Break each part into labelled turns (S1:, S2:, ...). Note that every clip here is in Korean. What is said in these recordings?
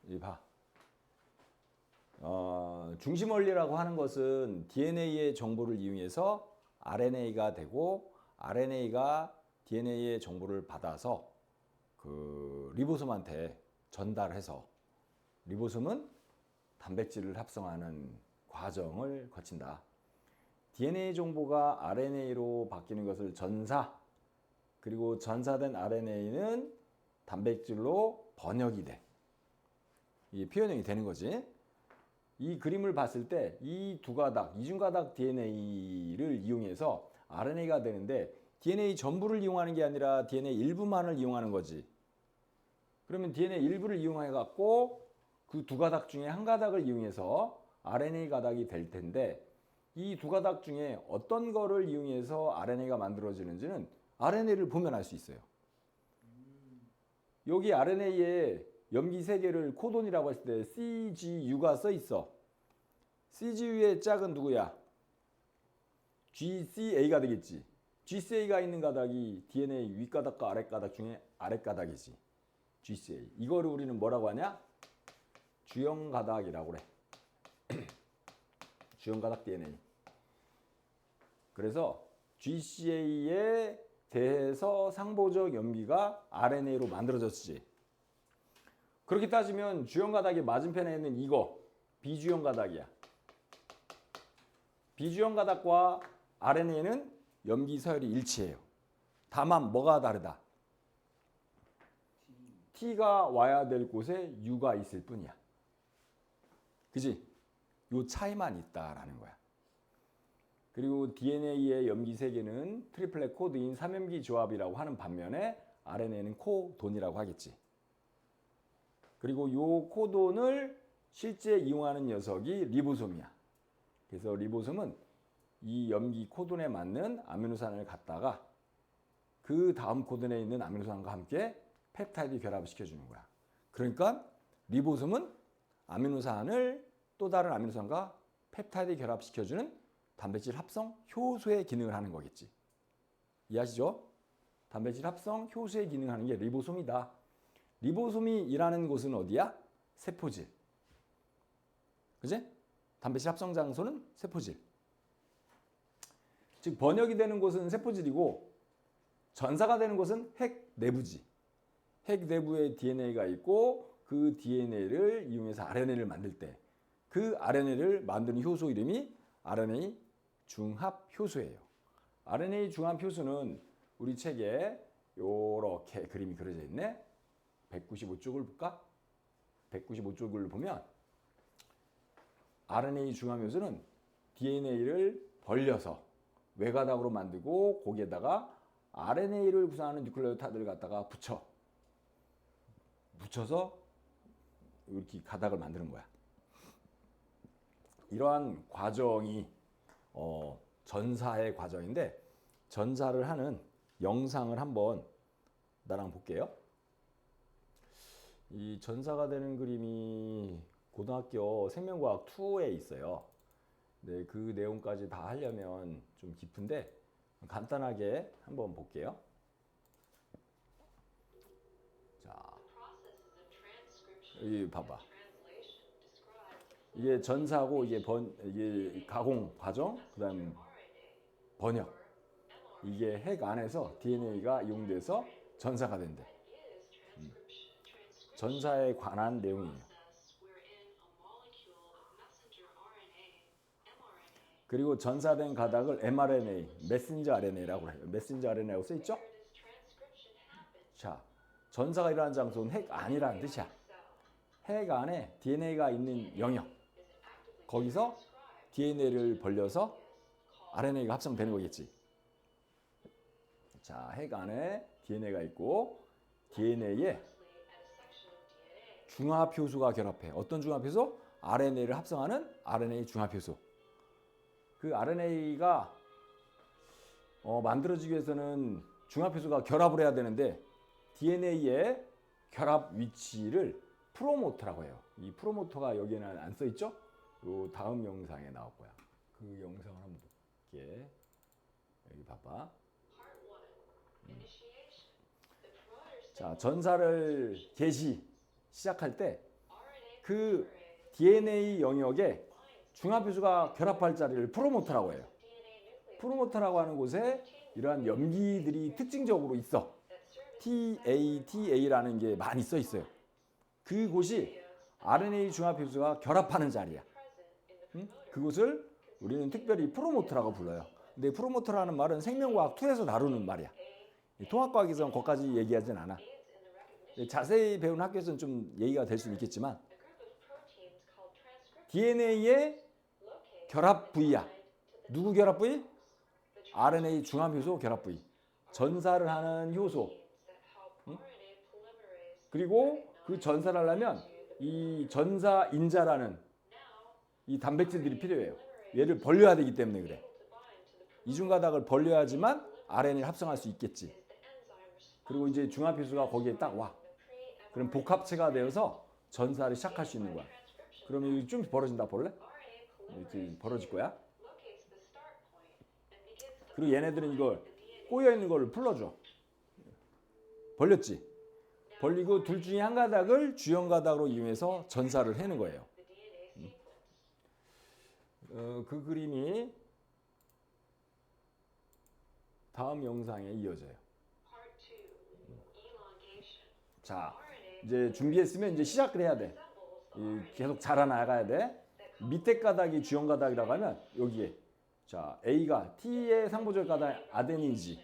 S1: 이 봐. 중심 원리라고 하는 것은 DNA의 정보를 이용해서 RNA가 되고 RNA가 DNA의 정보를 받아서 그 리보솜한테 전달해서 리보솜은 단백질을 합성하는 과정을 거친다. DNA 정보가 RNA로 바뀌는 것을 전사, 그리고 전사된 RNA는 단백질로 번역이 돼. 이게 표현형이 되는 거지. 이 그림을 봤을 때 이 두 가닥, 이중가닥 DNA를 이용해서 RNA가 되는데 DNA 전부를 이용하는 게 아니라 DNA 일부만을 이용하는 거지. 그러면 DNA 일부를 이용해 갖고 그 두 가닥 중에 한 가닥을 이용해서 RNA 가닥이 될 텐데 이 두 가닥 중에 어떤 거를 이용해서 RNA가 만들어지는지는 RNA를 보면 알 수 있어요. 여기 RNA에 염기 세 개를 코돈이라고 했을 때 CGU가 써 있어. CGU의 짝은 누구야? GCA가 되겠지. GCA가 있는 가닥이 DNA 윗가닥과 아랫가닥 중에 아랫가닥이지. GCA. 이거를 우리는 뭐라고 하냐? 주형가닥이라고 그래. 주형가닥 DNA. 그래서 GCA에 대해서 상보적 염기가 RNA로 만들어졌지. 그렇게 따지면 주형가닥의 맞은편에 있는 이거 비주형가닥이야. 비주형가닥과 RNA는 염기 서열이 일치해요. 다만 뭐가 다르다? T가 와야 될 곳에 U가 있을 뿐이야. 그지? 요 차이만 있다라는 거야. 그리고 DNA의 염기 세개는 트리플렛 코드인 3염기 조합이라고 하는 반면에 RNA는 코돈이라고 하겠지. 그리고 요 코돈을 실제 이용하는 녀석이 리보솜이야. 그래서 리보솜은 이 염기 코돈에 맞는 아미노산을 갖다가 그 다음 코돈에 있는 아미노산과 함께 펩타이드 결합을 시켜주는 거야. 그러니까 리보솜은 아미노산을 또 다른 아미노산과 펩타이드 결합시켜주는 단백질 합성 효소의 기능을 하는 거겠지. 이해하시죠? 단백질 합성 효소의 기능을 하는 게 리보솜이다. 리보솜이 일하는 곳은 어디야? 세포질. 그지? 단백질 합성 장소는 세포질. 즉 번역이 되는 곳은 세포질이고 전사가 되는 곳은 핵 내부지. 핵 내부에 DNA가 있고 그 DNA를 이용해서 RNA를 만들 때 그 RNA를 만드는 효소 이름이 RNA 중합 효소예요. RNA 중합 효소는 우리 책에 이렇게 그림이 그려져 있네. 195쪽을 볼까? 195쪽을 보면 RNA 중합 효소는 DNA를 벌려서 외가닥으로 만들고 거기에다가 RNA를 구성하는 뉴클레오타이드를 갖다가 붙여서 이렇게 가닥을 만드는 거야. 이러한 과정이 전사의 과정인데 전사를 하는 영상을 한번 나랑 볼게요. 이 전사가 되는 그림이 고등학교 생명과학 2에 있어요. 네, 그 내용까지 다 하려면 좀 깊은데 간단하게 한번 볼게요. 자, 여기 봐봐. 이게 전사고 이게 가공 과정, 그다음 번역. 이게 핵 안에서 DNA가 이용돼서 전사가 된대. 전사에 관한 내용이에요. 그리고 전사된 가닥을 mRNA, 메신저 RNA라고 해요. 메신저 RNA라고 써 있죠? 자, 전사가 일어나는 장소는 핵 안이라는 뜻이야. 핵 안에 DNA가 있는 영역. 거기서 DNA를 벌려서 RNA가 합성되는 거겠지. 자, 핵 안에 DNA가 있고 DNA에 중합효소가 결합해. 어떤 중합효소? RNA를 합성하는 RNA 중합효소. 그 RNA가 만들어지기 위해서는 중합효소가 결합을 해야 되는데 DNA의 결합 위치를 프로모터라고 해요. 이 프로모터가 여기에는 안 써 있죠? 요 다음 영상에 나올 거야. 그 영상을 한번 볼게. 여기 봐봐. 자, 전사를 시작할 때 그 DNA 영역에 중합효소가 결합할 자리를 프로모터라고 해요. 프로모터라고 하는 곳에 이러한 염기들이 특징적으로 있어. TATA라는 게 많이 써 있어요. 그곳이 RNA 중합효소가 결합하는 자리야. 그곳을 우리는 특별히 프로모터라고 불러요. 근데 프로모터라는 말은 생명과학 2에서 다루는 말이야. 통합과학에서는 거기까지 얘기하진 않아. 자세히 배운 학교에서는 좀 얘기가 될 수는 있겠지만 DNA의 결합 부위야. 누구 결합 부위? RNA 중합효소 결합 부위. 전사를 하는 효소. 그리고 그 전사를 하려면 이 전사인자라는 이 단백질들이 필요해요. 얘를 벌려야 되기 때문에 그래. 이중가닥을 벌려야지만 RNA를 합성할 수 있겠지. 그리고 이제 중합효소가 거기에 딱 와. 그럼 복합체가 되어서 전사를 시작할 수 있는 거야. 그러면 이게 좀 벌어진다 볼래? 이렇게 벌어질 거야. 그리고 얘네들은 이걸 꼬여있는 걸 풀어줘. 벌렸지? 벌리고 둘 중에 한 가닥을 주연 가닥으로 이용해서 전사를 해는 거예요. 그 그림이 다음 영상에 이어져요. 자, 이제 준비했으면 이제 시작을 해야 돼. 계속 자라나가야 돼. 밑에 가닥이 주연 가닥이라고 하면 여기에 자 A가 T의 상부절 가닥 아데닌이지.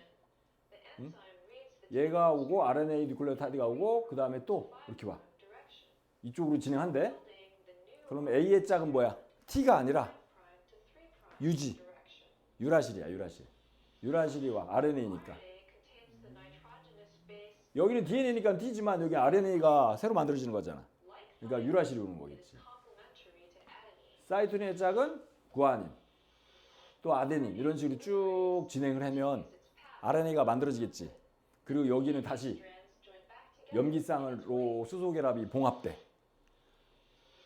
S1: 얘가 오고 RNA 뉴클레오타이드가 오고 그 다음에 또 이렇게 와. 이쪽으로 진행한대. 그러면 A의 짝은 뭐야? T가 아니라 유지. 유라실이야. 유라실이 와. RNA니까. 여기는 DNA니까 T지만 여기 RNA가 새로 만들어지는 거잖아. 그러니까 유라실이 오는 거겠지. 사이토닌의 짝은 구아닌, 또 아데닌 이런 식으로 쭉 진행을 하면 RNA가 만들어지겠지. 그리고 여기는 다시 염기쌍으로 수소결합이 봉합돼.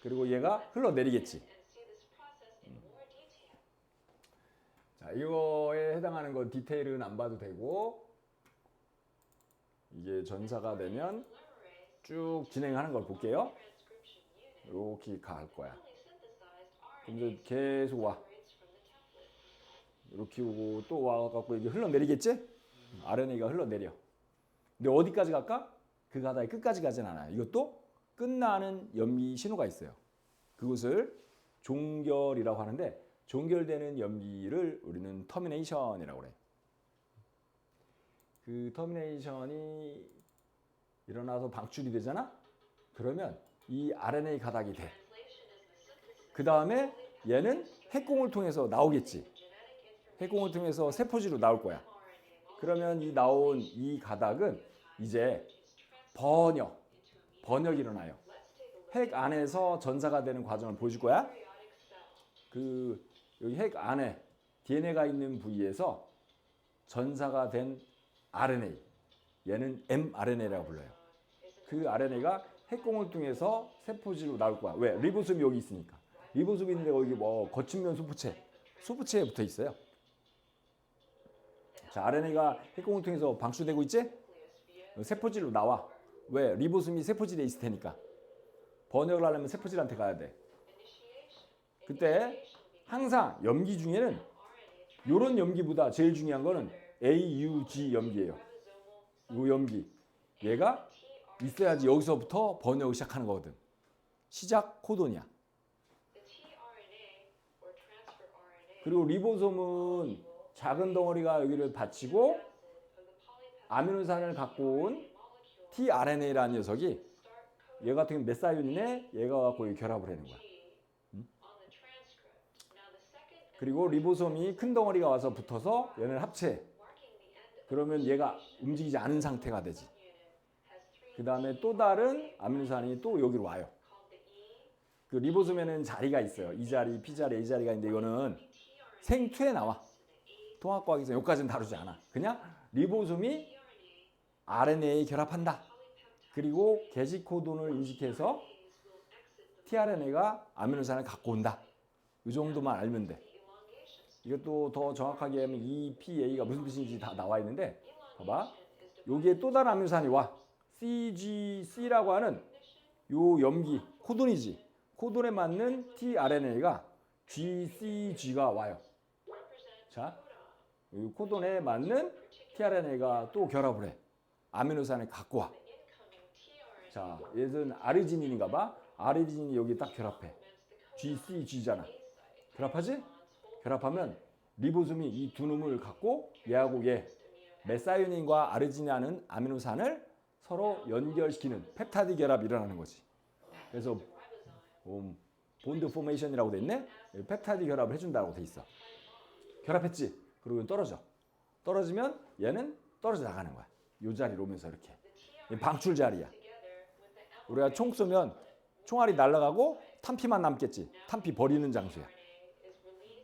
S1: 그리고 얘가 흘러내리겠지. 자, 이거에 해당하는 건 디테일은 안 봐도 되고 이게 전사가 되면 쭉 진행하는 걸 볼게요. 이렇게 갈 거야. 근데 계속 와. 이렇게 오고 또 와갖고 이게 흘러내리겠지? RNA가 흘러내려. 근데 어디까지 갈까? 그 가닥이 끝까지 가진 않아요. 이것도 끝나는 염기 신호가 있어요. 그것을 종결이라고 하는데 종결되는 염기를 우리는 터미네이션이라고 그래. 그 터미네이션이 일어나서 방출이 되잖아? 그러면 이 RNA 가닥이 돼. 그 다음에 얘는 핵공을 통해서 나오겠지. 핵공을 통해서 세포지로 나올 거야. 그러면 이 나온 이 가닥은 이제 번역이 일어나요. 핵 안에서 전사가 되는 과정을 보여줄 거야. 그 여기 핵 안에 DNA가 있는 부위에서 전사가 된 RNA, 얘는 mRNA라고 불러요. 그 RNA가 핵공을 통해서 세포지로 나올 거야. 왜? 리보솜이 여기 있으니까. 리보솜이 있는데 여기 뭐 거친면 수부체에 붙어 있어요. 자, RNA가 핵공을 통해서 방출되고 있지? 세포질로 나와. 왜? 리보솜이 세포질에 있을 테니까. 번역을 하려면 세포질한테 가야 돼. 그때 항상 염기 중에는 이런 염기보다 제일 중요한 거는 AUG 염기예요. 이 염기. 얘가 있어야지 여기서부터 번역을 시작하는 거거든. 시작 코돈이야. 그리고 리보솜은 작은 덩어리가 여기를 받치고 아미노산을 갖고 온 tRNA라는 녀석이 얘 같은 경우는 메사이온인에 얘가 갖고 결합을 하는 거야. 그리고 리보솜이 큰 덩어리가 와서 붙어서 얘를 합체해. 그러면 얘가 움직이지 않은 상태가 되지. 그 다음에 또 다른 아미노산이 또 여기로 와요. 그 리보솜에는 자리가 있어요. 이 자리, P 자리, A 자리가 있는데 이거는 생투에 나와. 통합과학에서 여기까지는 다루지 않아. 그냥 리보솜이 RNA에 결합한다. 그리고 게시 코돈을 인식해서 tRNA가 아미노산을 갖고 온다. 이 정도만 알면 돼. 이것도 더 정확하게 하면 EPA가 무슨 뜻인지 다 나와 있는데 봐봐. 여기에 또 다른 아미노산이 와. CGC라고 하는 요 염기 코돈이지. 코돈에 맞는 tRNA가 GCG가 와요. 자, 이 코돈에 맞는 tRNA가 또 결합을 해. 아미노산을 갖고 와. 자, 얘는 아르지닌인가 봐. 아르지닌이 여기 딱 결합해. GCG잖아. 결합하지? 결합하면 리보솜이 이 두 놈을 갖고 얘하고 얘 메사이오닌과 아르지닌이라는 아미노산을 서로 연결시키는 펩타이드 결합이 일어나는 거지. 그래서 본드 포메이션이라고 돼 있네. 펩타이드 결합을 해준다고 돼 있어. 결합했지. 그리고 떨어져. 떨어지면 얘는 떨어져 나가는 거야. 이 자리로 오면서 이렇게 방출 자리야. 우리가 총 쏘면 총알이 날아가고 탄피만 남겠지. 탄피 버리는 장소야.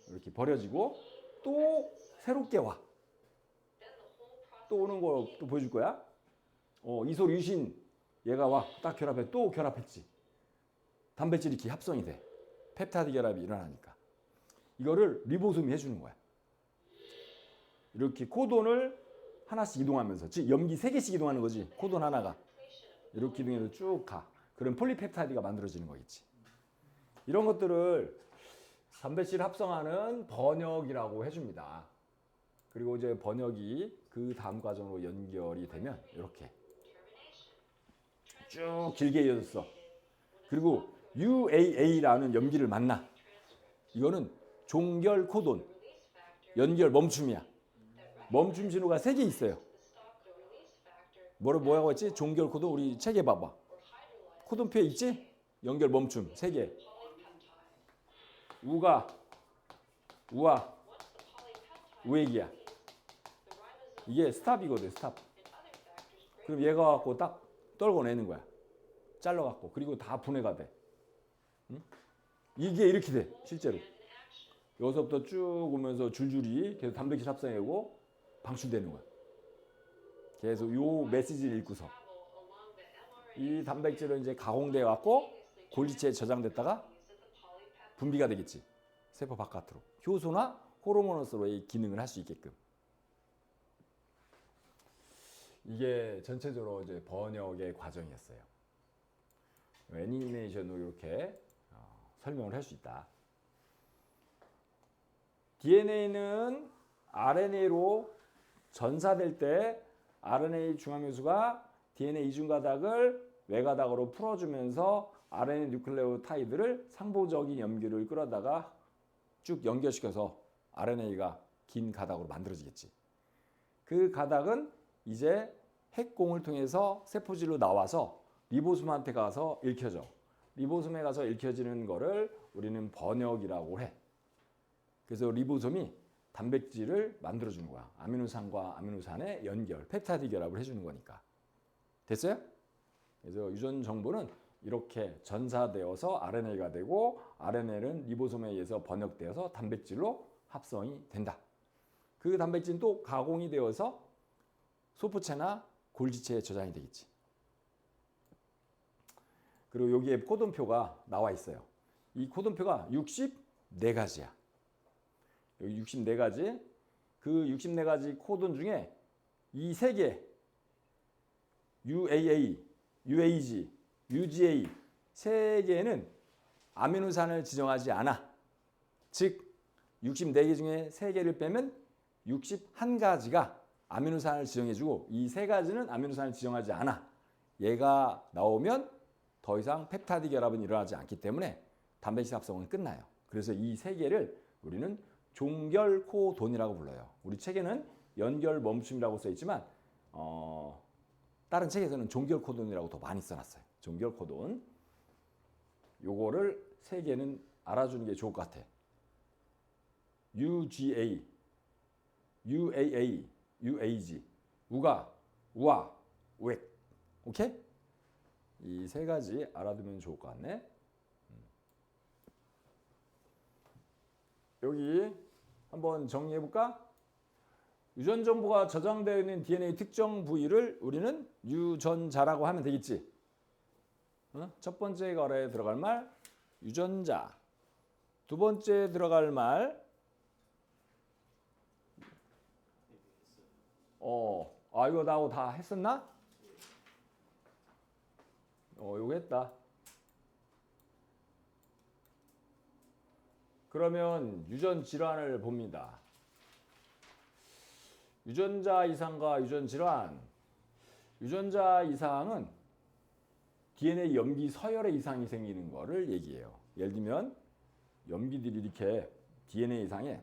S1: 이렇게 버려지고 또 새롭게 와. 또 오는 거 또 보여줄 거야. 이소류신 얘가 와. 딱 결합해. 또 결합했지. 단백질이 이렇게 합성이 돼. 펩타이드 결합이 일어나니까. 이거를 리보솜이 해주는 거야. 이렇게 코돈을 하나씩 이동하면서, 즉 염기 3개씩 이동하는 거지. 코돈 하나가. 이렇게 이동해서 쭉 가. 그럼 폴리펩타이드가 만들어지는 거겠지. 이런 것들을 단백질 합성하는 번역이라고 해줍니다. 그리고 이제 번역이 그 다음 과정으로 연결이 되면 이렇게 쭉 길게 이어졌어. 그리고 UAA라는 염기를 만나. 이거는 종결 코돈, 연결 멈춤이야. 멈춤 신호가 3개 있어요. 뭐라고 했지? 종결 코돈 우리 책에 봐봐. 코돈표에 있지? 연결 멈춤 3개. 우가, 우아, 우액이야. 이게 스탑이거든, 스탑. 그럼 얘가 갖고 딱 떨궈내는 거야. 잘라갖고. 그리고 다 분해가 돼. 응? 이게 이렇게 돼, 실제로. 여기서부터 쭉 오면서 줄줄이 계속 단백질 합성하고 방출되는 거야. 계속 요 메시지를 읽고서. 이 단백질은 이제 가공돼 갖고 골지체에 저장됐다가 분비가 되겠지. 세포 바깥으로. 효소나 호르몬으로서의 기능을 할 수 있게끔. 이게 전체적으로 이제 번역의 과정이었어요. 애니메이션으로 이렇게 설명을 할 수 있다. DNA는 RNA로 전사될 때 RNA 중앙효소가 DNA 이중가닥을 외가닥으로 풀어주면서 RNA 뉴클레오타이드를 상보적인 염기를 끌어다가 쭉 연결시켜서 RNA가 긴 가닥으로 만들어지겠지. 그 가닥은 이제 핵공을 통해서 세포질로 나와서 리보솜한테 가서 읽혀져. 리보솜에 가서 읽혀지는 거를 우리는 번역이라고 해. 그래서 리보솜이 단백질을 만들어주는 거야. 아미노산과 아미노산의 연결, 펩타이드 결합을 해주는 거니까. 됐어요? 그래서 유전 정보는 이렇게 전사되어서 RNA가 되고 RNA는 리보솜에 의해서 번역되어서 단백질로 합성이 된다. 그 단백질은 또 가공이 되어서 소포체나 골지체에 저장이 되겠지. 그리고 여기에 코돈표가 나와 있어요. 이 코돈표가 64가지야. 여기 64가지. 그 64가지 코돈 중에 이 3개 UAA, UAG, UGA 3개는 아미노산을 지정하지 않아. 즉 64개 중에 3개를 빼면 61가지가 아미노산을 지정해주고 이 3가지는 아미노산을 지정하지 않아. 얘가 나오면 더 이상 펩타이드 결합은 일어나지 않기 때문에 단백질 합성은 끝나요. 그래서 이 3개를 우리는 종결 코돈이라고 불러요. 우리 책에는 연결 멈춤이라고 써 있지만 다른 책에서는 종결 코돈이라고 더 많이 써놨어요. 종결 코돈. 요거를 3개는 알아주는 게 좋을 것 같아. UGA, UAA, UAG, 우가, 우아, 우액. 오케이? 이 3가지 알아두면 좋을 것 같네. 여기 한번 정리해볼까? 유전 정보가 저장되어 있는 DNA 특정 부위를 우리는 유전자라고 하면 되겠지. 첫 번째 거래에 들어갈 말 유전자. 두 번째 들어갈 말 이거 나하고 다 했었나? 이거 했다. 그러면 유전 질환을 봅니다. 유전자 이상과 유전 질환. 유전자 이상은 DNA 염기 서열의 이상이 생기는 거를 얘기해요. 예를 들면 염기들이 이렇게 DNA 이상에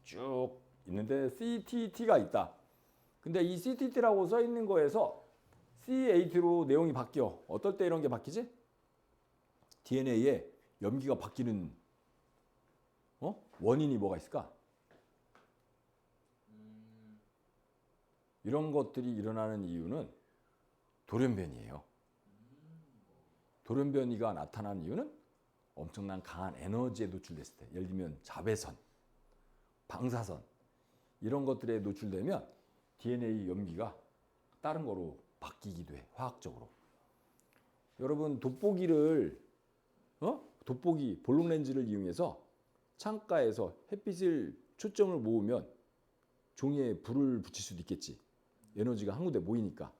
S1: 쭉 있는데 CTT가 있다. 근데 이 CTT라고 써 있는 거에서 C8로 내용이 바뀌어. 어떨 때 이런 게 바뀌지? DNA에 염기가 바뀌는 원인이 뭐가 있을까? 이런 것들이 일어나는 이유는 돌연변이에요. 돌연변이가 나타나는 이유는 엄청난 강한 에너지에 노출됐을 때, 예를 들면 자외선, 방사선 이런 것들에 노출되면 DNA 염기가 다른 거로 바뀌기도 해, 화학적으로. 여러분 돋보기를 돋보기 볼록 렌즈를 이용해서 창가에서 햇빛을 초점을 모으면 종이에 불을 붙일 수도 있겠지. 에너지가 한 군데 모이니까.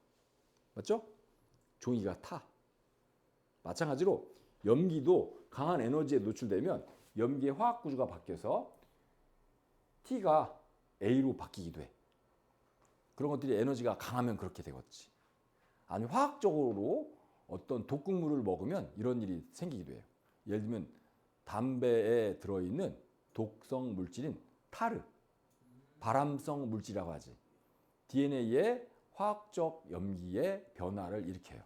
S1: 맞죠? 종이가 타. 마찬가지로 염기도 강한 에너지에 노출되면 염기의 화학 구조가 바뀌어서 T가 A로 바뀌기도 해. 그런 것들이 에너지가 강하면 그렇게 되겠지. 아니 화학적으로 어떤 독극물을 먹으면 이런 일이 생기기도 해요. 예를 들면 담배에 들어있는 독성 물질인 타르, 발암성 물질이라고 하지. DNA의 화학적 염기의 변화를 일으켜요.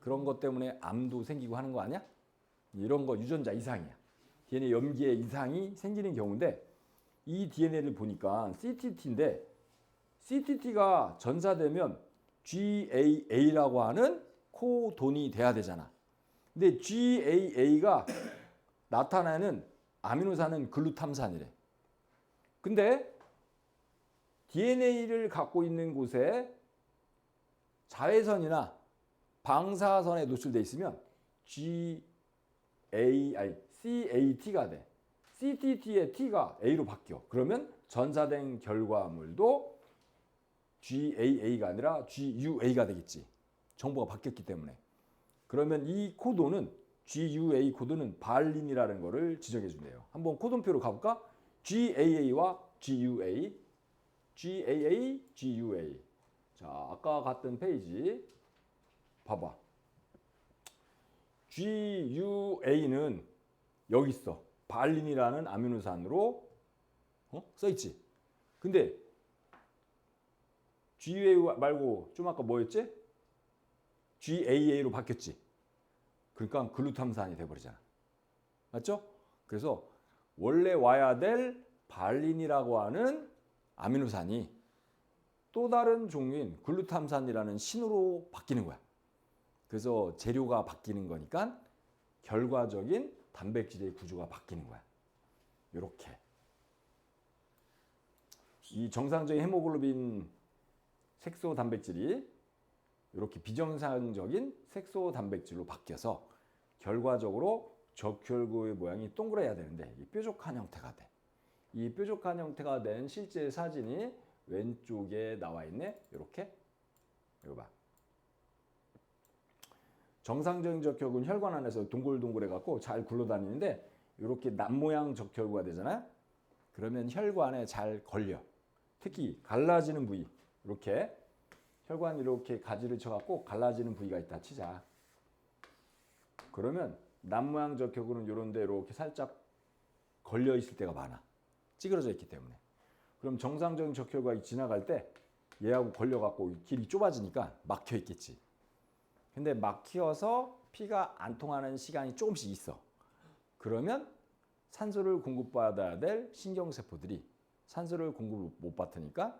S1: 그런 것 때문에 암도 생기고 하는 거 아니야? 이런 거 유전자 이상이야. DNA 염기의 이상이 생기는 경우인데 이 DNA를 보니까 CTT인데 CTT가 전사되면 GAA라고 하는 코돈이 돼야 되잖아. 근데 GAA가 나타나는 아미노산은 글루탐산이래. 근데 DNA를 갖고 있는 곳에 자외선이나 방사선에 노출돼 있으면 CAT가 돼. CTT의 T가 A로 바뀌어. 그러면 전사된 결과물도 GAA가 아니라 GUA가 되겠지. 정보가 바뀌었기 때문에. 그러면 이 코드는 GUA 코드는 발린이라는 거를 지정해 준대요. 한번 코돈표로 가볼까? GAA와 GUA, GAA, GUA. 자, 아까 갔던 페이지 봐봐. GUA는 여기 있어. 발린이라는 아미노산으로 써 있지. 근데 GUA 말고 좀 아까 뭐였지? GAA로 바뀌었지. 그러니까 글루탐산이 돼버리잖아. 맞죠? 그래서 원래 와야 될 발린이라고 하는 아미노산이 또 다른 종류인 글루탐산이라는 신호로 바뀌는 거야. 그래서 재료가 바뀌는 거니까 결과적인 단백질의 구조가 바뀌는 거야. 이렇게. 이 정상적인 헤모글로빈 색소 단백질이 이렇게 비정상적인 색소 단백질로 바뀌어서 결과적으로 적혈구의 모양이 동그래야 되는데 이 뾰족한 형태가 돼. 이 뾰족한 형태가 된 실제 사진이 왼쪽에 나와 있네. 이렇게. 이거 봐. 정상적인 적혈구는 혈관 안에서 동글동글해 갖고 잘 굴러다니는데 이렇게 낫모양 적혈구가 되잖아. 그러면 혈관에 잘 걸려. 특히 갈라지는 부위. 이렇게 혈관 이렇게 가지를 쳐갖고 갈라지는 부위가 있다 치자. 그러면 낫모양 적혈구는 이런 데 이렇게 살짝 걸려 있을 때가 많아. 찌그러져 있기 때문에. 그럼 정상적인 적혈구가 지나갈 때 얘하고 걸려갖고 길이 좁아지니까 막혀 있겠지. 근데 막혀서 피가 안 통하는 시간이 조금씩 있어. 그러면 산소를 공급받아야 될 신경세포들이 산소를 공급을 못 받으니까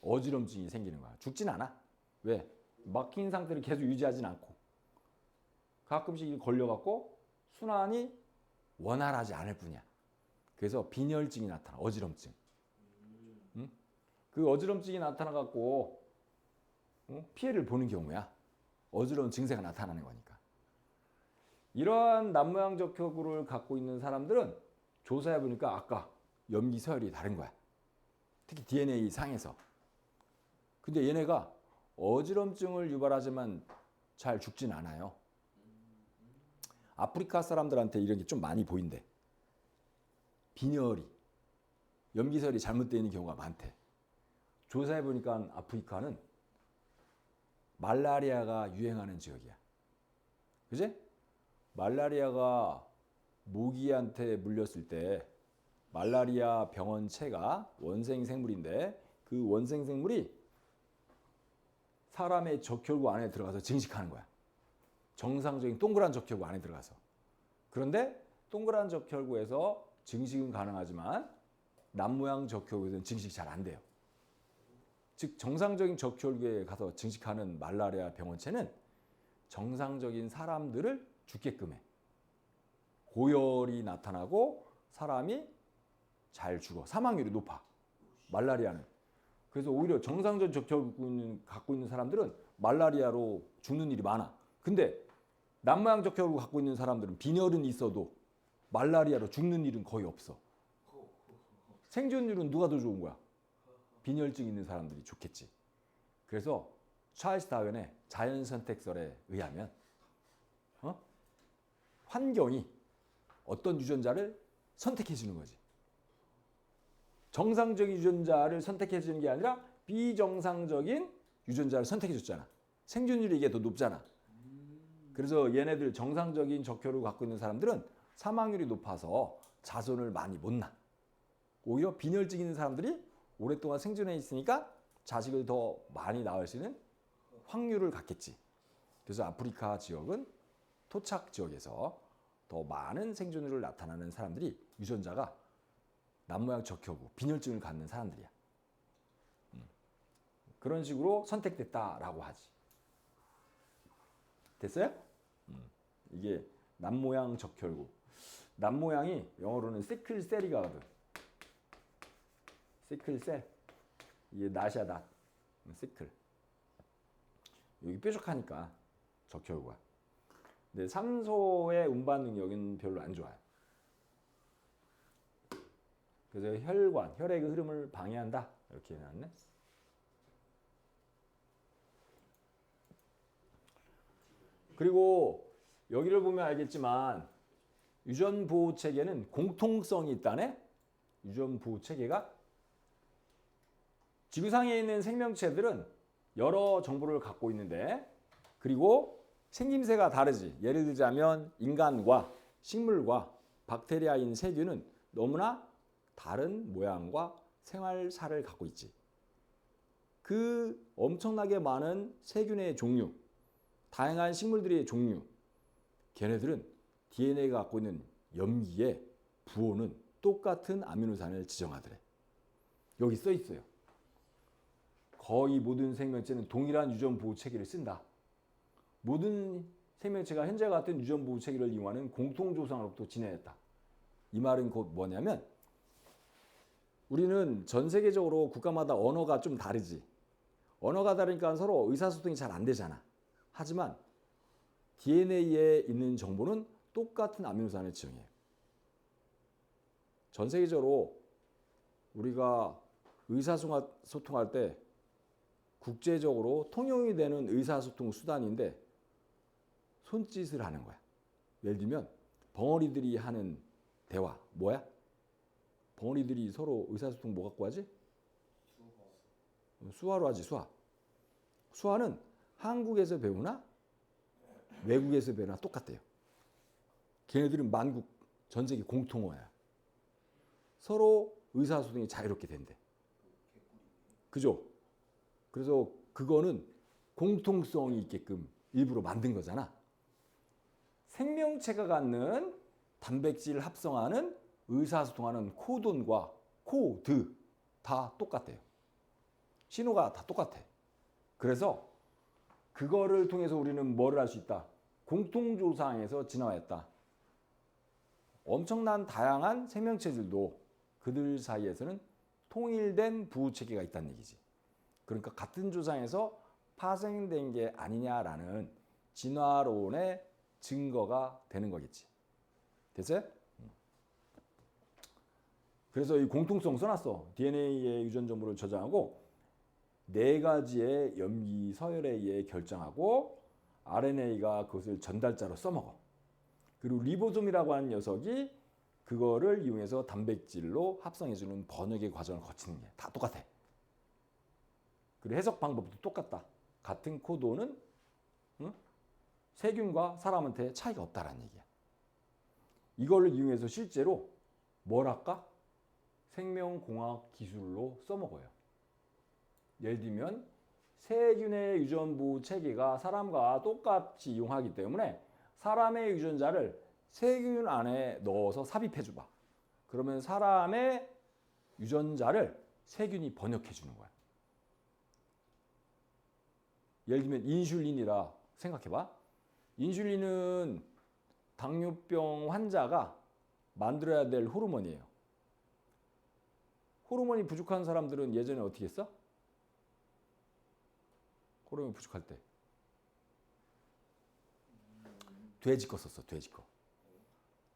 S1: 어지럼증이 생기는 거야. 죽진 않아. 왜? 막힌 상태를 계속 유지하진 않고 가끔씩 걸려갖고 순환이 원활하지 않을 뿐이야. 그래서 빈혈증이 나타나. 어지럼증. 응? 그 어지럼증이 나타나갖고 피해를 보는 경우야. 어지러운 증세가 나타나는 거니까. 이러한 낫모양 적혈구를 갖고 있는 사람들은 조사해보니까 아까 염기 서열이 다른 거야. 특히 DNA 상에서. 근데 얘네가 어지럼증을 유발하지만 잘 죽진 않아요. 아프리카 사람들한테 이런 게 좀 많이 보인대. 빈혈이, 염기설이 잘못되어 있는 경우가 많대. 조사해 보니까 아프리카는 말라리아가 유행하는 지역이야. 그지? 말라리아가 모기한테 물렸을 때 말라리아 병원체가 원생생물인데 그 원생생물이 사람의 적혈구 안에 들어가서 증식하는 거야. 정상적인 동그란 적혈구 안에 들어가서. 그런데 동그란 적혈구에서 증식은 가능하지만 남모양 적혈구에서는 증식이 잘 안 돼요. 즉 정상적인 적혈구에 가서 증식하는 말라리아 병원체는 정상적인 사람들을 죽게끔 해. 고열이 나타나고 사람이 잘 죽어. 사망률이 높아. 말라리아는. 그래서 오히려 정상적인 적혈구 갖고 있는 사람들은 말라리아로 죽는 일이 많아. 근데 남모양 적혈구 갖고 있는 사람들은 빈혈은 있어도 말라리아로 죽는 일은 거의 없어. 생존율은 누가 더 좋은 거야? 빈혈증 있는 사람들이 좋겠지. 그래서 찰스 다윈의 자연선택설에 의하면 환경이 어떤 유전자를 선택해 주는 거지. 정상적인 유전자를 선택해 주는 게 아니라 비정상적인 유전자를 선택해 줬잖아. 생존율이 이게 더 높잖아. 그래서 얘네들 정상적인 적혈을 갖고 있는 사람들은 사망률이 높아서 자손을 많이 못 낳아. 오히려 빈혈증 있는 사람들이 오랫동안 생존해 있으니까 자식을 더 많이 낳을 수 있는 확률을 갖겠지. 그래서 아프리카 지역은 토착 지역에서 더 많은 생존율을 나타나는 사람들이 유전자가 남모양 적혈구, 빈혈증을 갖는 사람들이야. 그런 식으로 선택됐다라고 하지. 됐어요? 이게 남모양 적혈구. 남모양이 영어로는 시클셀이거든. 시클셀. 이게 낫이야, 낫. 시클. 여기 뾰족하니까 적혈구가. 근데 산소의 운반 능력은 별로 안 좋아요. 그래서 혈관, 혈액의 흐름을 방해한다. 이렇게 해놨네. 그리고 여기를 보면 알겠지만 유전보호 체계는 공통성이 있다네. 유전보호 체계가 지구상에 있는 생명체들은 여러 정보를 갖고 있는데 그리고 생김새가 다르지. 예를 들자면 인간과 식물과 박테리아인 세균은 너무나 다른 모양과 생활사를 갖고 있지. 그 엄청나게 많은 세균의 종류, 다양한 식물들의 종류, 걔네들은 DNA가 갖고 있는 염기의 부호는 똑같은 아미노산을 지정하더래. 여기 써 있어요. 거의 모든 생명체는 동일한 유전보호 체계를 쓴다. 모든 생명체가 현재 같은 유전보호 체계를 이용하는 공통조상으로부터 진행했다. 이 말은 곧 뭐냐면 우리는 전 세계적으로 국가마다 언어가 좀 다르지. 언어가 다르니까 서로 의사소통이 잘 안 되잖아. 하지만 DNA에 있는 정보는 똑같은 아미노산을 지정해요. 전 세계적으로 우리가 의사소통할 때 국제적으로 통용이 되는 의사소통 수단인데 손짓을 하는 거야. 예를 들면 벙어리들이 하는 대화 뭐야? 벙어리들이 서로 의사소통 뭐 갖고 하지? 수화로 하지. 수화. 수화는 한국에서 배우나 외국에서 배우나 똑같대요. 걔네들은 만국 전 세계 공통어야. 서로 의사소통이 자유롭게 된대. 그죠? 그래서 그거는 공통성이 있게끔 일부러 만든 거잖아. 생명체가 갖는 단백질을 합성하는 의사소통하는 코돈과 코드 다 똑같대요. 신호가 다 똑같아. 그래서 그거를 통해서 우리는 뭐를 할 수 있다? 공통조상에서 진화했다. 엄청난 다양한 생명체들도 그들 사이에서는 통일된 부호체계가 있다는 얘기지. 그러니까 같은 조상에서 파생된 게 아니냐라는 진화론의 증거가 되는 거겠지. 됐어요? 그래서 이 공통성 써놨어. DNA의 유전 정보를 저장하고 4가지의 염기 서열에 의해 결정하고 RNA가 그것을 전달자로 써먹어. 그리고 리보솜이라고 하는 녀석이 그거를 이용해서 단백질로 합성해주는 번역의 과정을 거치는 게 다 똑같아. 그리고 해석 방법도 똑같다. 같은 코도는 세균과 사람한테 차이가 없다라는 얘기야. 이걸 이용해서 실제로 뭘 할까? 생명공학 기술로 써먹어요. 예를 들면 세균의 유전부 체계가 사람과 똑같이 이용하기 때문에 사람의 유전자를 세균 안에 넣어서 삽입해줘봐. 그러면 사람의 유전자를 세균이 번역해주는 거야. 예를 들면 인슐린이라 생각해봐. 인슐린은 당뇨병 환자가 만들어야 될 호르몬이에요. 호르몬이 부족한 사람들은 예전에 어떻게 했어? 호르몬이 부족할 때 돼지 거 썼어. 돼지 거.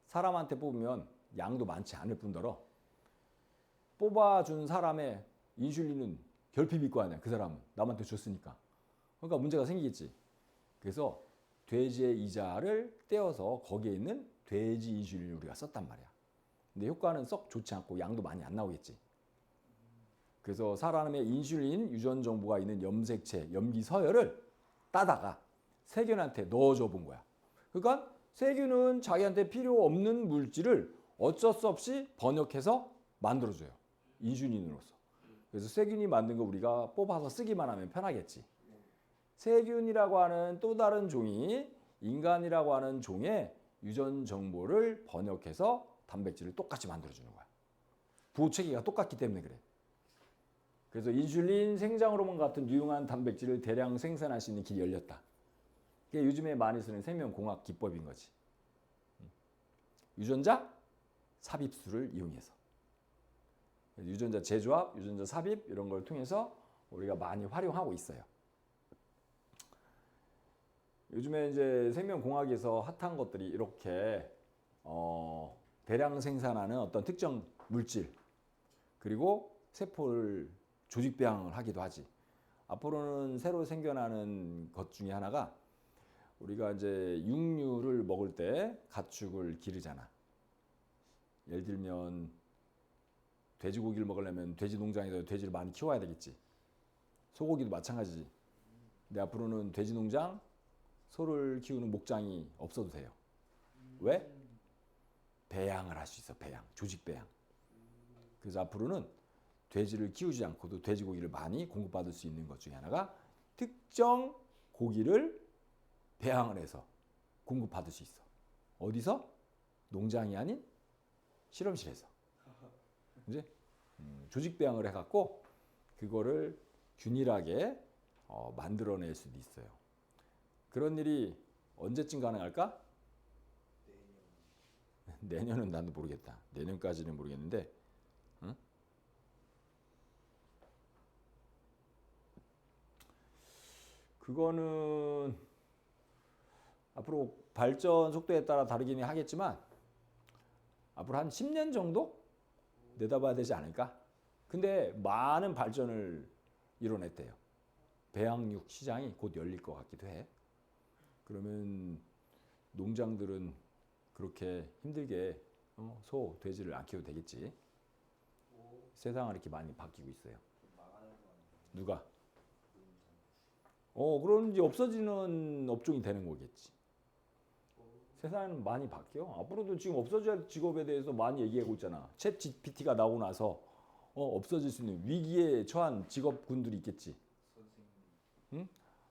S1: 사람한테 뽑으면 양도 많지 않을 뿐더러 뽑아준 사람의 인슐린은 결핍일 거 아니야. 그 사람은 남한테 줬으니까. 그러니까 문제가 생기겠지. 그래서 돼지의 이자를 떼어서 거기에 있는 돼지 인슐린을 우리가 썼단 말이야. 근데 효과는 썩 좋지 않고 양도 많이 안 나오겠지. 그래서 사람의 인슐린 유전 정보가 있는 염색체, 염기 서열을 따다가 세균한테 넣어줘 본 거야. 그러니까 세균은 자기한테 필요 없는 물질을 어쩔 수 없이 번역해서 만들어줘요. 인슐린으로서. 그래서 세균이 만든 거 우리가 뽑아서 쓰기만 하면 편하겠지. 세균이라고 하는 또 다른 종이 인간이라고 하는 종의 유전 정보를 번역해서 단백질을 똑같이 만들어주는 거야. 부호체계가 똑같기 때문에 그래. 그래서 인슐린, 생장호르몬 같은 유용한 단백질을 대량 생산할 수 있는 길이 열렸다. 이게 요즘에 많이 쓰는 생명공학 기법인 거지. 유전자 삽입술을 이용해서. 유전자 재조합, 유전자 삽입 이런 걸 통해서 우리가 많이 활용하고 있어요. 요즘에 이제 생명공학에서 핫한 것들이 이렇게 대량 생산하는 어떤 특정 물질 그리고 세포를 조직 배양을 하기도 하지. 앞으로는 새로 생겨나는 것 중에 하나가 우리가 이제 육류를 먹을 때 가축을 기르잖아. 예를 들면 돼지고기를 먹으려면 돼지 농장에서 돼지를 많이 키워야 되겠지. 소고기도 마찬가지지. 근데 앞으로는 돼지 농장, 소를 키우는 목장이 없어도 돼요. 왜? 배양을 할 수 있어. 배양, 조직 배양. 그래서 앞으로는 돼지를 키우지 않고도 돼지고기를 많이 공급받을 수 있는 것 중에 하나가 특정 고기를 배양을 해서 공급받을 수 있어. 어디서? 농장이 아닌 실험실에서. 이제 조직 배양을 해갖고 그거를 균일하게 만들어낼 수도 있어요. 그런 일이 언제쯤 가능할까? 내년은 나도 모르겠다. 내년까지는 모르겠는데, 응? 그거는 앞으로 발전 속도에 따라 다르긴 하겠지만 앞으로 한 10년 정도 내다봐야 되지 않을까? 근데 많은 발전을 이뤄냈대요. 배양육 시장이 곧 열릴 것 같기도 해. 그러면 농장들은 그렇게 힘들게 소, 돼지를 안 키워도 되겠지. 세상은 이렇게 많이 바뀌고 있어요. 누가? 그럼 이제 없어지는 업종이 되는 거겠지. 세상은 많이 바뀌어. 앞으로도 지금 없어져야 할 직업에 대해서 많이 얘기하고 있잖아. 챗 GPT가 나오고 나서 없어질 수 있는 위기에 처한 직업군들이 있겠지. 응?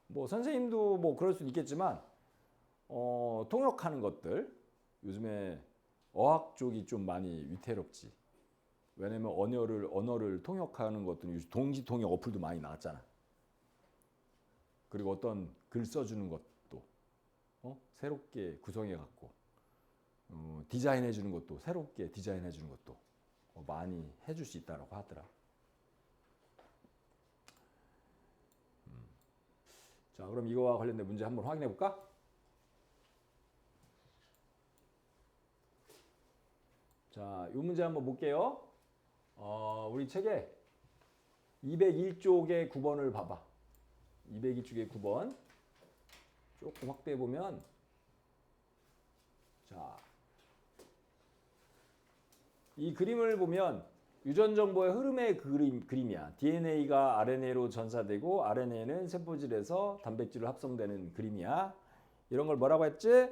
S1: 뭐 선생님도 뭐 그럴 수는 있겠지만 통역하는 것들 요즘에 어학 쪽이 좀 많이 위태롭지. 왜냐면 언어를 통역하는 것들은 동시 통역 어플도 많이 나왔잖아. 그리고 어떤 글 써주는 것도 새롭게 구성해 갖고 디자인해 주는 것도 새롭게 디자인해 주는 것도 많이 해줄 수 있다라고 하더라. 자, 그럼 이거와 관련된 문제 한번 확인해 볼까? 자, 이 문제 한번 볼게요. 우리 책에 201쪽의 9번을 봐봐. 202쪽의 9번. 조금 확대해 보면 자, 이 그림을 보면 유전 정보의 흐름의 그림이야. DNA가 RNA로 전사되고 RNA는 세포질에서 단백질로 합성되는 그림이야. 이런 걸 뭐라고 했지?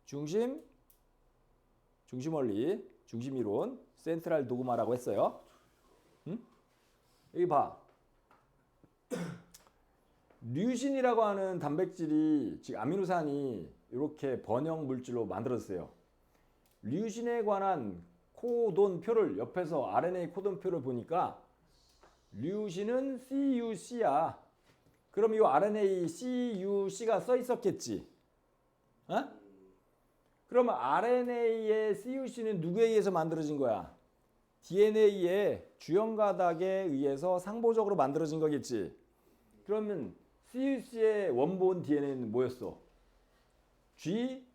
S1: 중심 원리, 중심 이론, 센트럴 도그마라고 했어요. 응? 여기 봐. 류신이라고 하는 단백질이 즉 아미노산이 이렇게 번역 물질로 만들어졌어요. 류신에 관한 코돈표를 옆에서 RNA 코돈표를 보니까 류신은 CUC야. 그럼 이 RNA CUC가 써 있었겠지. 어? 그러면 RNA의 CUC는 누구에 의해서 만들어진 거야? DNA의 주연 가닥에 의해서 상보적으로 만들어진 거겠지. 그러면 CUC의 원본 DNA는 뭐였어? G,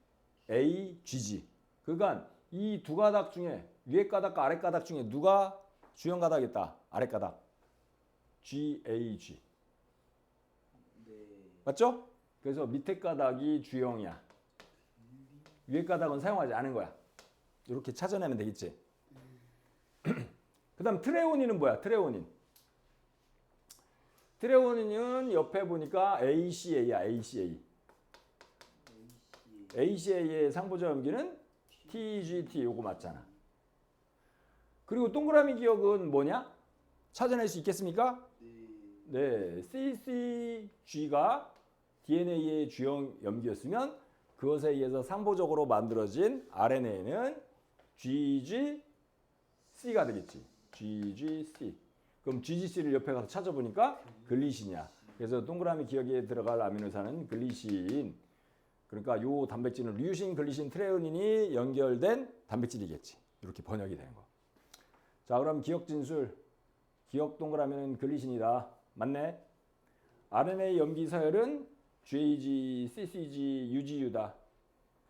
S1: A, G지. 그러니까 이 두 가닥 중에 위에 가닥과 아래 가닥 중에 누가 주연 가닥이다? 아래 가닥. G, A, G.
S2: 네.
S1: 맞죠? 그래서 밑에 가닥이 주형이야. 위에 가닥은 사용하지 않은 거야. 이렇게 찾아내면 되겠지. 그 다음 트레오닌은 뭐야? 트레오닌은 옆에 보니까 ACA야. ACA의 상보적 염기는 TGT 요거 맞잖아. 그리고 동그라미 기억은 뭐냐? 찾아낼 수 있겠습니까? 네, CCG가 DNA의 주형 염기였으면 그것에 의해서 상보적으로 만들어진 RNA는 GGC가 되겠지. GGC. 그럼 GGC를 옆에 가서 찾아보니까 글리신이야. 그래서 동그라미 기억에 들어갈 아미노산은 글리신. 그러니까 요 단백질은 류신, 글리신, 트레오닌이 연결된 단백질이겠지. 이렇게 번역이 되는 거. 자, 그럼 기억 진술. 기억 동그라미는 글리신이다. 맞네. RNA 염기 서열은 GAG, CCG, UGU다.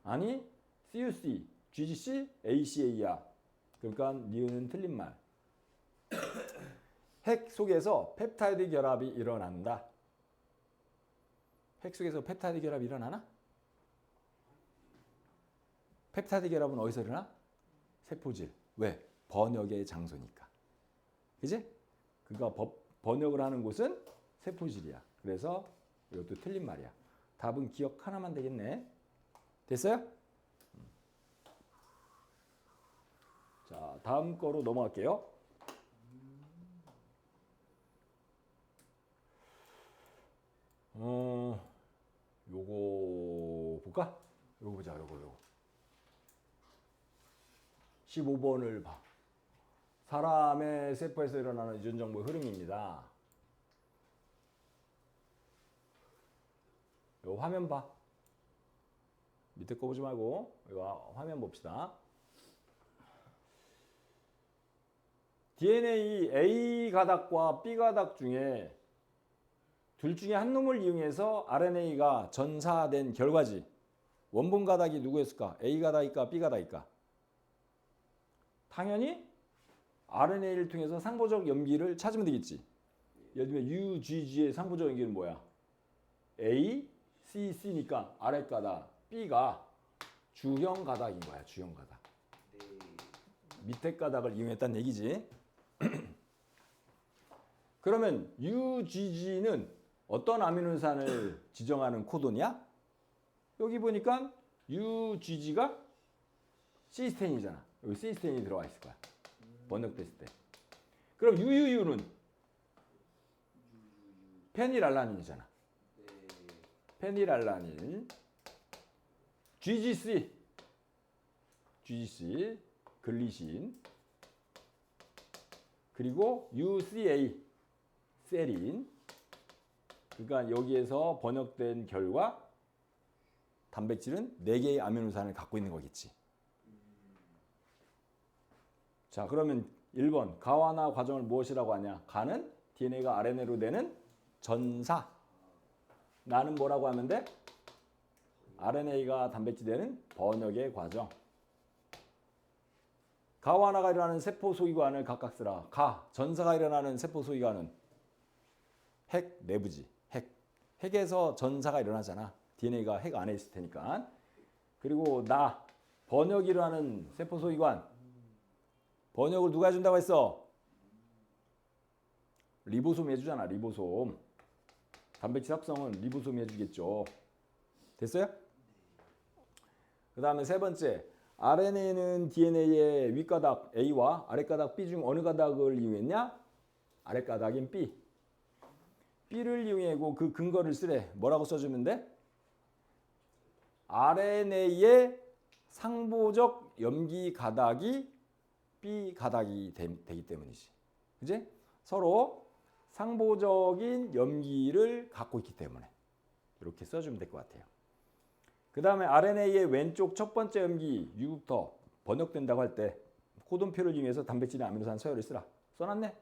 S1: 아니, CUC, GGC, ACA야. 그러니까 니은은 틀린 말. 핵 속에서 펩타이드 결합이 일어난다. 핵 속에서 펩타이드 결합이 일어나나? 펩타이드 결합은 어디서 일어나? 세포질. 왜? 번역의 장소니까. 그지? 그러니까 번역을 하는 곳은 세포질이야. 그래서 이것도 틀린 말이야. 답은 기억 하나만 되겠네. 됐어요? 자, 다음 거로 넘어갈게요. 요거 볼까? 요거 보자. 요거. 15번을 봐. 사람의 세포에서 일어나는 유전 정보의 흐름입니다. 요 화면 봐. 밑에 거 보지 말고 이거 화면 봅시다. DNA A 가닥과 B 가닥 중에 둘 중에 한 놈을 이용해서 RNA가 전사된 결과지. 원본 가닥이 누구였을까? A 가닥일까? B 가닥일까? 당연히 RNA를 통해서 상보적 염기를 찾으면 되겠지. 예를 들면 UGG의 상보적 염기는 뭐야? A, C, C니까 아래 가닥, B가 주형 가닥인 거야. 주형 가닥. 밑에 가닥을 이용했다는 얘기지. 그러면 UGG는 어떤 아미노산을 지정하는 코돈이야? 여기 보니까 UGG가 시스테인이잖아. 여기 시스테인이 들어가 있을 거야. 번역됐을 때. 그럼 UUU는 페닐알라닌이잖아. 페닐알라닌. GGC 글리신. 그리고 UCA 세린. 그러니까 여기에서 번역된 결과 단백질은 4개의 아미노산을 갖고 있는 거겠지. 자, 그러면 1번 가완화 과정을 무엇이라고 하냐? 가는 DNA가 RNA로 되는 전사. 나는 뭐라고 하면 돼? RNA가 단백질 되는 번역의 과정. 가완화가 일어나는 세포 소위관을 각각 쓰라. 전사가 일어나는 세포 소위관은 핵 내부지. 핵에서 전사가 일어나잖아. DNA가 핵 안에 있을 테니까. 그리고 번역이라는 세포 소위관. 번역을 누가 해준다고 했어? 리보솜이 해주잖아. 리보솜. 단백질 합성은 리보솜이 해주겠죠. 됐어요? 그 다음에 세 번째, RNA는 DNA의 윗가닥 A와 아랫가닥 B 중 어느 가닥을 이용했냐? 아랫가닥인 B. B를 이용하고 그 근거를 쓰래. 뭐라고 써주면 돼? RNA의 상보적 염기 가닥이 B 가닥이 되기 때문이지. 그지? 서로 상보적인 염기를 갖고 있기 때문에 이렇게 써주면 될 것 같아요. 그 다음에 RNA의 왼쪽 첫 번째 염기 U부터 번역된다고 할 때 코돈표를 이용해서 단백질의 아미노산 서열을 쓰라. 써놨네.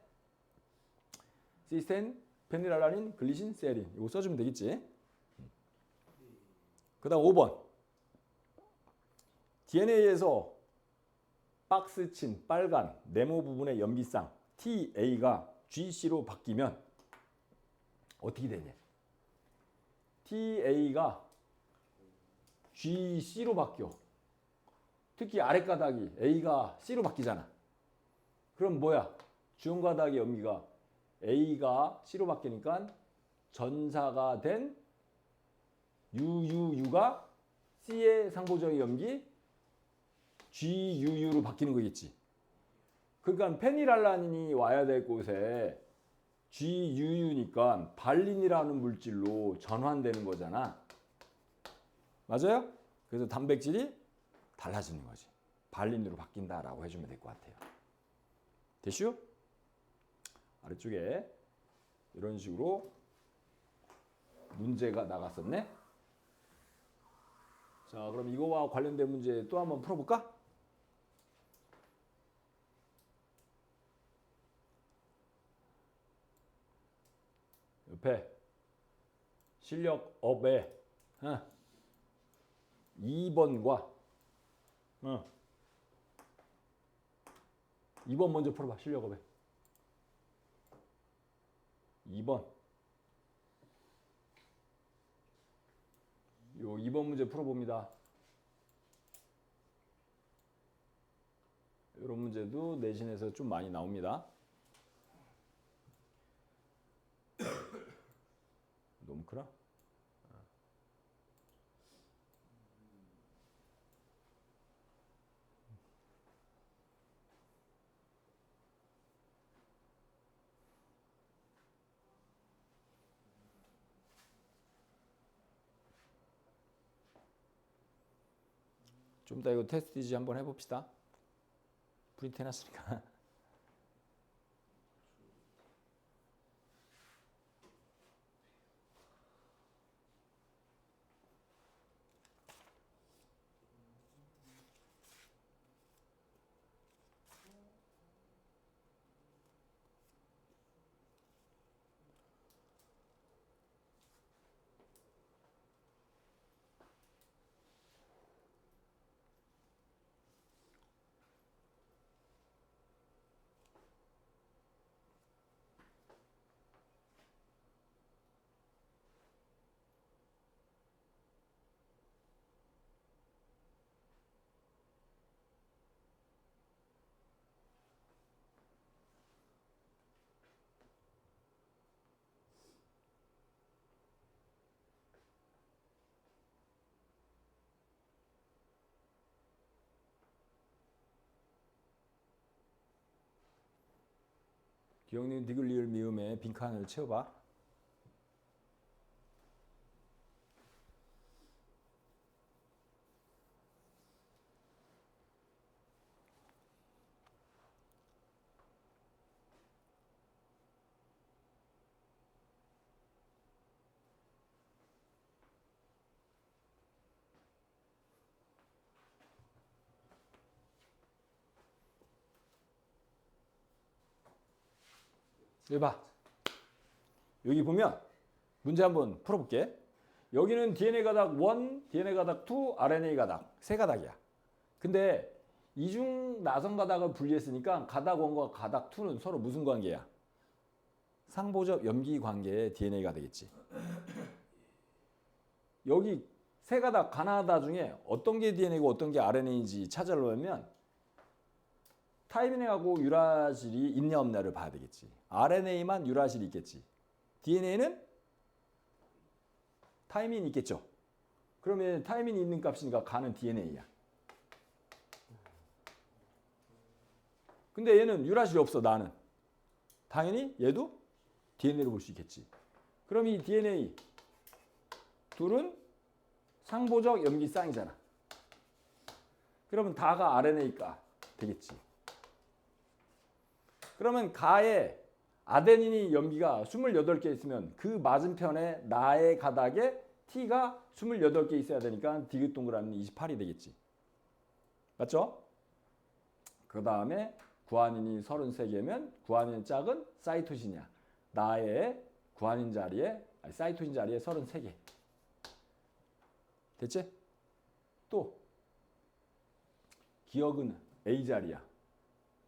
S1: 시스테인, 페니랄라닌, 글리신, 세린. 이거 써주면 되겠지. 그 다음 5번. DNA에서 박스 친 빨간 네모 부분의 염기쌍 TA가 GC로 바뀌면 어떻게 되냐? TA가 GC로 바뀌어. 특히 아랫가닥이 A가 C로 바뀌잖아. 그럼 뭐야? 중가닥의 염기가 A가 C로 바뀌니까 전사가 된 UUU가 C의 상보적 염기 GUU로 바뀌는 거겠지. 그러니까 페니랄라닌이 와야 될 곳에 GUU니까 발린이라는 물질로 전환되는 거잖아. 맞아요? 그래서 단백질이 달라지는 거지. 발린으로 바뀐다라고 해주면 될 것 같아요. 됐슈? 아래쪽에 이런 식으로 문제가 나갔었네. 자, 그럼 이거와 관련된 문제 또 한번 풀어볼까? 옆에 실력 업에 2번과 2번 먼저 풀어봐. 실력 업에 2번. 요 2번 문제 풀어봅니다. 이런 문제도 내신에서 좀 많이 나옵니다. 너무 크나? 좀 이따 이거 테스트지 한번 해봅시다. 프린트 해놨으니까. 기억니은 디귿 리을 미음에 빈칸을 채워봐. 여기 봐. 여기 보면 문제 한번 풀어볼게. 여기는 DNA 가닥 1, DNA 가닥 2, RNA 가닥 세 가닥이야. 근데 이중 나선 가닥을 분리했으니까 가닥 1과 가닥 2는 서로 무슨 관계야? 상보적 염기 관계의 DNA가 되겠지. 여기 세 가닥 가나다 중에 어떤 게 DNA고 어떤 게 RNA인지 찾으려면 타이밍하고 유라실이 있냐 없냐를 봐야 되겠지. RNA만 유라실이 있겠지. DNA는 타이밍이 있겠죠. 그러면 타이밍이 있는 값이니까 가는 DNA야. 근데 얘는 유라실이 없어, 나는. 당연히 얘도 DNA로 볼 수 있겠지. 그럼 이 DNA 둘은 상보적 염기쌍이잖아. 그러면 다가 RNA가 되겠지. 그러면 가에 아데닌이 염기가 28개 있으면 그 맞은편에 나의 가닥에 T가 28개 있어야 되니까 디귿 동그라미는 28이 되겠지. 맞죠? 그 다음에 구아닌이 33개면 구아닌 짝은 사이토신이야. 나의 구아닌 자리에, 아니, 사이토신 자리에 33개. 됐지? 또 기억은 A 자리야.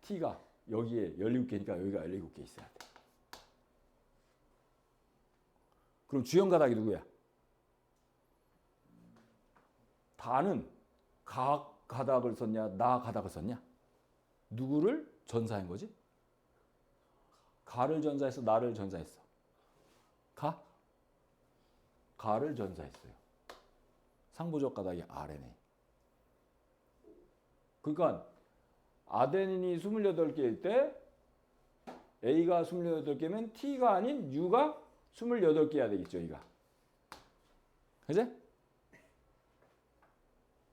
S1: T가 여기에 17개니까 여기가 17개 있어야 돼. 그럼 주연 가닥이 누구야? 다는 가 가닥을 썼냐, 나 가닥을 썼냐? 누구를 전사한 거지? 가를 전사했어, 나를 전사했어? 가를 전사했어요. 상보적 가닥이 RNA. 그러니까 아데닌이 28개일 때 A가 28개면 T가 아닌 U가 28개야 되겠죠, 이가. 그지?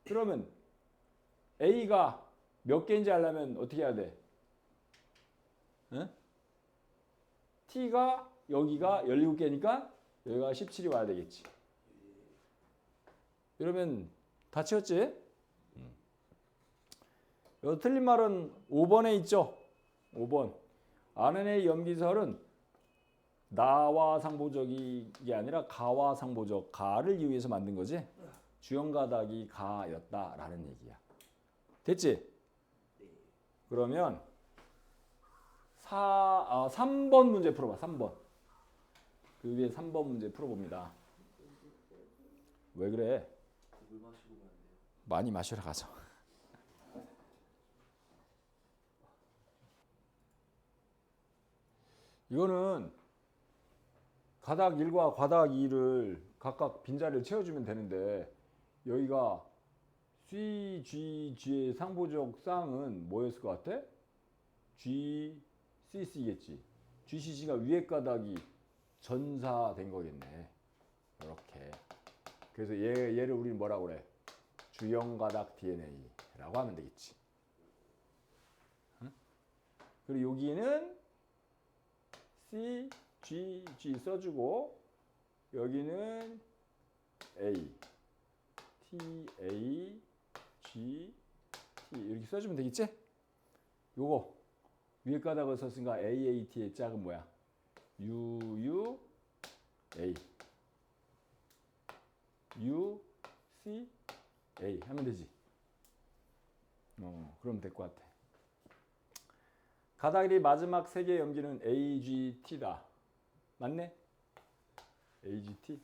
S1: 그러면 A가 몇 개인지 알려면 어떻게 해야 돼? 응? T가 여기가 17개니까 여기가 17이 와야 되겠지. 이러면 다 치웠지? 여기 틀린 말은 5번에 있죠. 5번. RNA 염기설은 나와 상보적이 아니라 가와 상보적, 가를 이용해서 만든 거지. 주연 가닥이 가였다라는 얘기야. 됐지? 그러면 3번 문제 풀어봐. 3번. 그 위에 3번 문제 풀어봅니다. 왜 그래?
S2: 물 마시고 가야 돼요.
S1: 많이 마시러 가서. 이거는 가닥 1과 가닥 2를 각각 빈자리를 채워주면 되는데 여기가 C, G, G의 상보적 쌍은 뭐였을 것 같아? G, CC겠지. GCC가 위에 가닥이 전사된 거겠네. 이렇게. 그래서 얘를 우리는 뭐라고 그래? 주연 가닥 DNA라고 하면 되겠지. 응? 그리고 여기는 C, G, G 써주고 여기는 A, T, A, G, T 이렇게 써주면 되겠지? 요거 위에 가닥을 썼으니까 AAT의 짝은 뭐야? UU, A, U, C, A 하면 되지. 그러면 될 것 같아. 가닥 1이 마지막 3개의 염기는 AGT다. 맞네? AGT.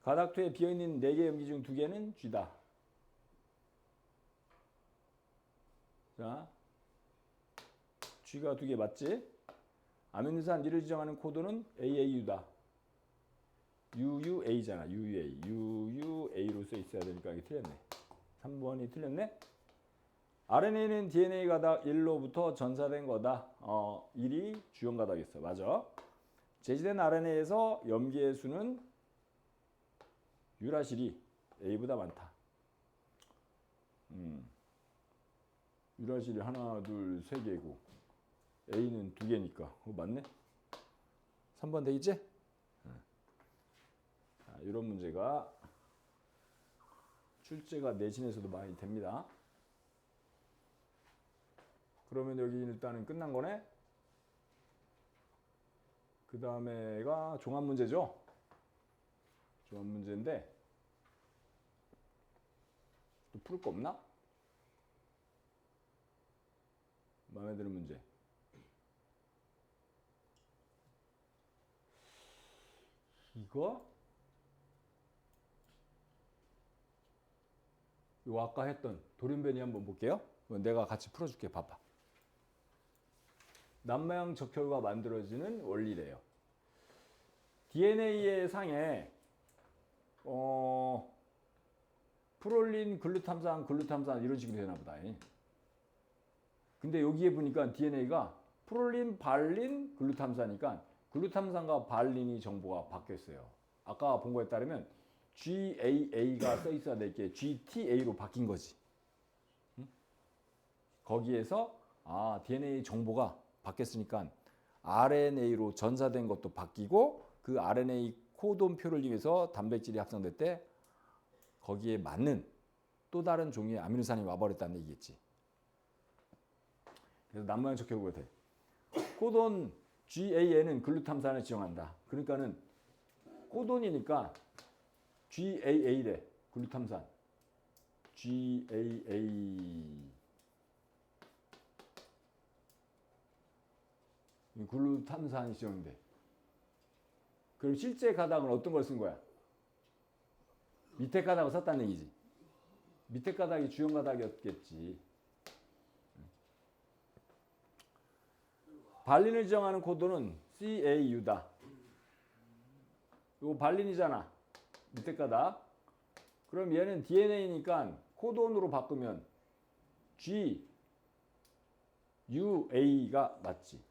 S1: 가닥 2에 비어있는 4개의 염기 중 2개는 G다. 자, G가 2개 맞지? 아미노산 D를 지정하는 코드는 AAU다. UUA잖아. UUA. UUA로 써 있어야 되니까 이게 틀렸네. 3번이 틀렸네? RNA는 DNA 가닥 1로부터 전사된 거다. 1이 주연 가닥이었어. 맞아. 제시된 RNA에서 염기의 수는 유라실이 A보다 많다. 유라실이 하나, 둘, 세 개고 A는 2개니까. 맞네? 3번 되겠지? 이런 문제가 출제가 내신에서도 많이 됩니다. 그러면 여기 일단은 끝난 거네. 그 다음에가 종합 문제죠. 종합 문제인데 또 풀 거 없나? 마음에 드는 문제. 이거? 요 아까 했던 돌연변이 한번 볼게요. 내가 같이 풀어줄게. 봐봐. 남모양 적혈구가 만들어지는 원리래요. DNA의 상에 프롤린, 글루탐산, 글루탐산 이런 식으로 되나 보다. 근데 여기에 보니까 DNA가 프롤린, 발린, 글루탐산이니까 글루탐산과 발린이 정보가 바뀌었어요. 아까 본 거에 따르면 GAA가 써 있어야 될 게 GTA로 바뀐 거지. 응? 거기에서 DNA 정보가 바뀌었으니까 RNA로 전사된 것도 바뀌고 그 RNA 코돈표를 이용해서 단백질이 합성될 때 거기에 맞는 또 다른 종류의 아미노산이 와버렸다는 얘기겠지. 그래서 남모양 적혈구가 돼. 코돈 GAA는 글루탐산을 지정한다. 그러니까는 코돈이니까 GAA래. 글루탐산. GAA. 글루탐산이 지정돼. 그럼 실제 가닥은 어떤 걸 쓴 거야? 밑에 가닥을 썼다는 얘기지. 밑에 가닥이 주연 가닥이었겠지. 발린을 지정하는 코드는 CAU다. 이거 발린이잖아. 밑에 가닥. 그럼 얘는 DNA니까 코돈으로 바꾸면 GUA가 맞지.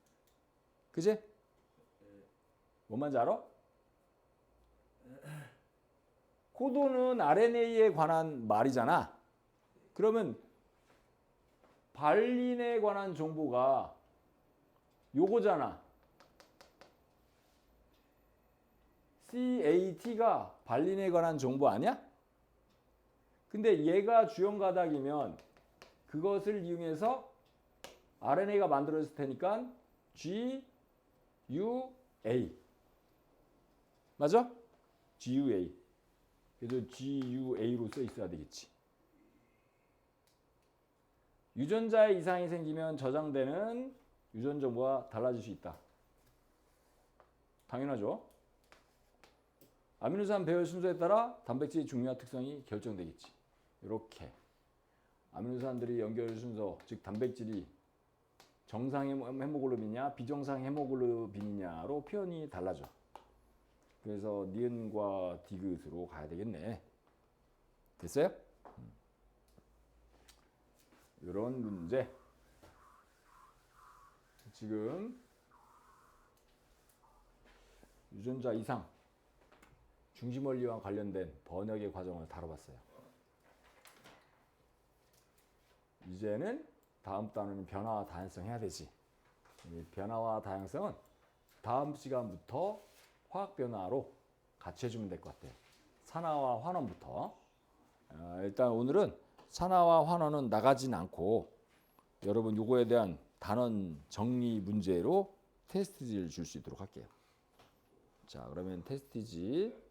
S1: 그지? 뭔 말인지 알아? 코돈은 RNA에 관한 말이잖아. 그러면 발린에 관한 정보가 요거잖아. CAT가 발린에 관한 정보 아니야? 근데 얘가 주연 가닥이면 그것을 이용해서 RNA가 만들어질 테니까 GUA. 맞아? GUA. 그래서 GUA로 써 있어야 되겠지. 유전자에 이상이 생기면 저장되는 유전 정보가 달라질 수 있다. 당연하죠. 아미노산 배열 순서에 따라 단백질의 종류와 특성이 결정되겠지. 이렇게 아미노산들이 연결 순서, 즉 단백질이 정상 헤모글로빈이냐 비정상 헤모글로빈이냐로 표현이 달라져. 그래서 니은과 디귿으로 가야 되겠네. 됐어요? 이런 문제. 지금 유전자 이상 중심 원리와 관련된 번역의 과정을 다뤄봤어요. 이제는 다음 단어는 변화와 다양성 해야 되지. 이 변화와 다양성은 다음 시간부터 화학 변화로 같이 해주면 될 것 같아요. 산화와 환원부터. 일단 오늘은 산화와 환원은 나가진 않고 여러분 요거에 대한 단원 정리 문제로 테스트지를 줄 수 있도록 할게요. 자, 그러면 테스트지